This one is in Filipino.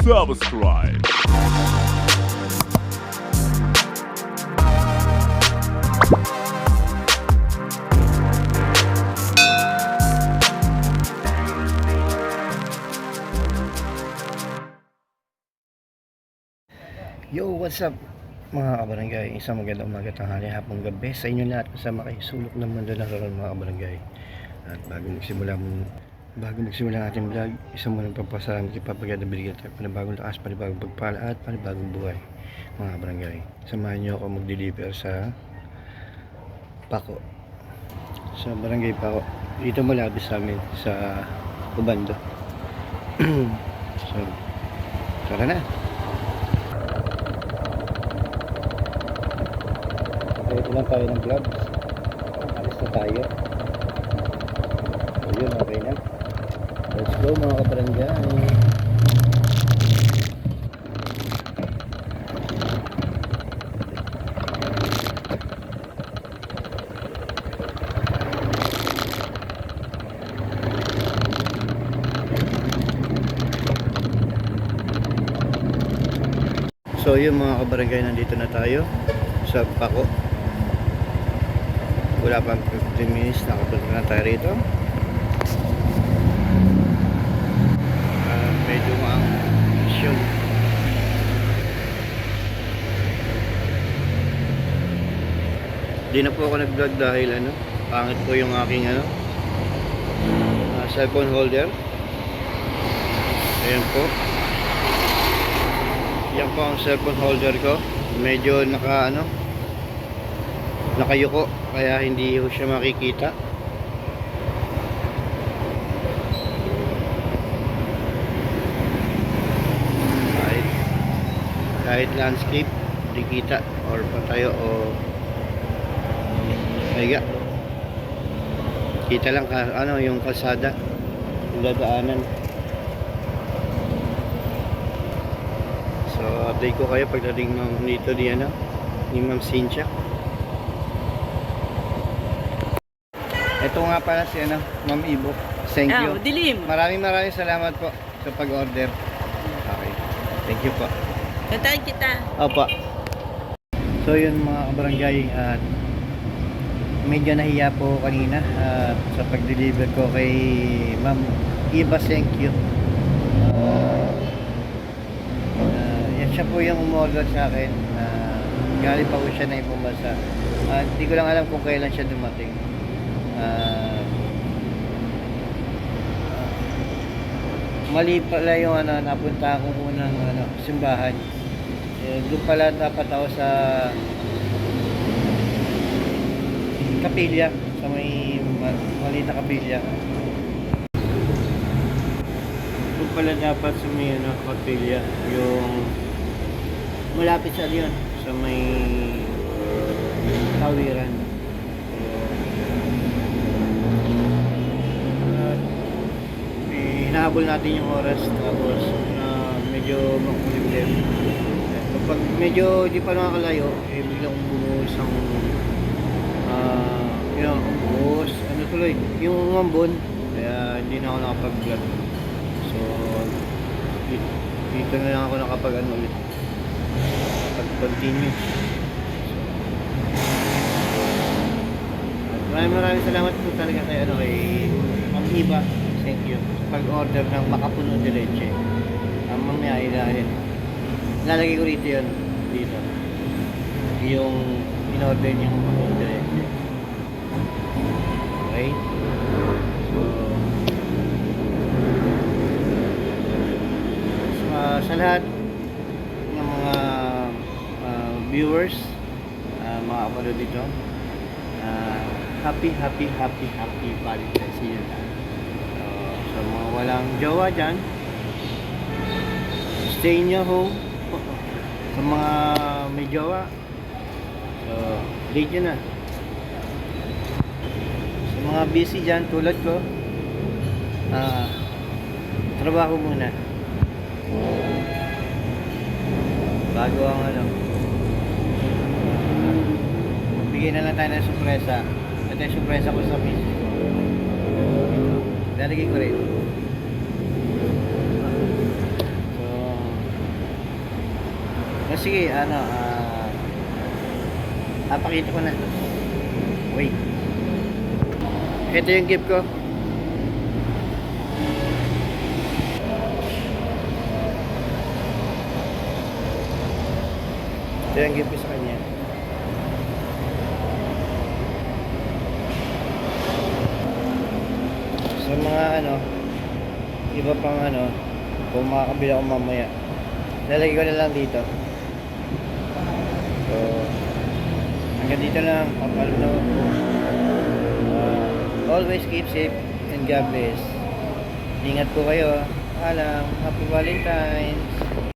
subscribe. Yo, what's up mga kabarangay? Isang magandang umaga, tanghali, hapong gabi sa inyo lahat. Kasama kayo sulok ng mundo ng karon mga kabarangay. At bago magsimula ang ating vlog, isang munang pagpasalamat kay Papa God na binigyan tayo panibagong lakas, panibagong pagpala at panibagong buhay mga kabarangay. Samahan niyo ako mag-deliver sa Paco, sa barangay Paco, dito malapit sa amin sa Ubando. So, tara na. Ito lang tayo ng vlogs. Alis na tayo. Ayun, okay na. Let's go mga kabarangay. So yun mga kabarangay, nandito na tayo sa Paco. Wala pang 15 minutes, nakapunta na tayo rito. Medyo maang mission. Di na po ako nag-vlog dahil pangit po yung aking cellphone holder. Ayan po. Yan po ang cellphone holder ko. Medyo nakayuko, kaya hindi ko siya makikita. Kahit landscape hindi kita, or patayo o higa, kita lang yung kalsada, yung dadaanan. So update ko kayo pagdating dito ni Ma'am Cynthia. Ito nga pala si Ma'am Ibo. Thank you. Dilim. Maraming salamat po sa pag-order. Okay. Thank you po. Kantahin kita. Opo. So yun mga kabarangay, at medyo nahiya po kanina sa pag-deliver ko kay Ma'am Iba. Thank you. Yan siya po yung umorder sa akin. Galing pa po siya na ibang bansa. Hindi ko lang alam kung kailan siya dumating. Mali pala yung napunta akong unang simbahan. Doon pala dapat ako sa kapilya, sa may maliit na kapilya. Doon pala dapat sa may kapilya, yung malapit sa diyan, sa may Tawiran. Hinahabol natin yung oras, tapos medyo makulimlim. Kapag medyo di pa nakakalayo, biglang bumuhos ang tuloy yung umambon, kaya hindi na ako nakapag-vlog. So dito na lang ako ulit pag-continue. So, maraming salamat po talaga kay Ma'am Iba. Thank you. Pag-order ng makapuno de leche. Mamaya lalagay ko rito yun. Dito. Yung in-order niyang makapuno de leche. Okay? So, sa lahat ng mga viewers, mga kapatid dito, happy Valentine's Day. Sa mga walang jowa dyan, stay in your home. Sa mga may jowa, date nyo na. Sa mga busy dyan tulad ko, trabaho muna bago ang magbigay na lang tayo ng sorpresa. Ito yung sorpresa ko sa misis ko. Lalagay ko rin. So sige, pakita ko na. Wait. Ito yung gift ko. Ito yung gift ko sa kanya. Sa mga iba pang kung makakabili ako mamaya, lalagay ko na lang dito. So, hanggang dito lang. Papalam na ako. Always keep safe and God bless. Ingat po kayo. Paalam. Happy Valentine's.